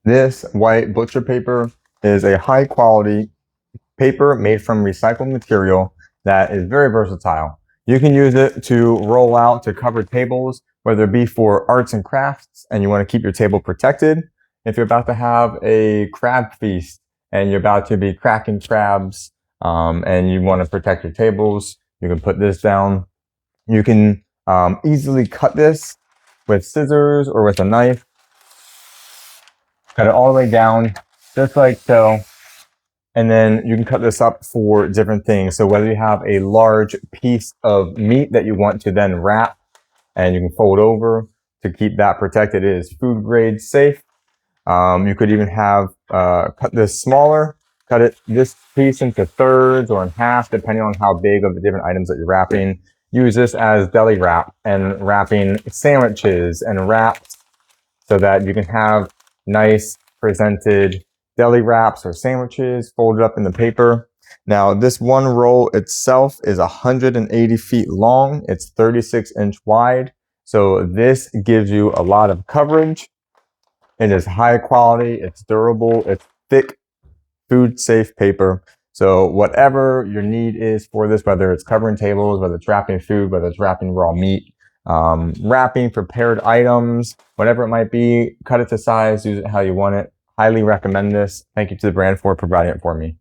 This white butcher paper is a high quality paper made from recycled material that is very versatile. You can use it to roll out to cover tables, whether it be for arts and crafts and you want to keep your table protected. If you're about to have a crab feast and you're about to be cracking crabs and you want to protect your tables, you can put this down. You can easily cut this with scissors or with a knife. Cut it all the way down, just like so. And then you can cut this up for different things. So whether you have a large piece of meat that you want to then wrap and you can fold over to keep that protected, it is food grade safe. You could even have cut this smaller, this piece into thirds or in half, depending on how big of the different items that you're wrapping. Use this as deli wrap and wrapping sandwiches and wraps so that you can have nice presented deli wraps or sandwiches folded up in the paper. Now, this one roll itself is 180 feet long. It's 36-inch wide. So this gives you a lot of coverage. It is high quality, it's durable, it's thick, food safe paper. So whatever your need is for this, whether it's covering tables, whether it's wrapping food, whether it's wrapping raw meat, wrapping prepared items, whatever it might be, cut it to size, use it how you want it. Highly recommend this. Thank you to the brand for providing it for me.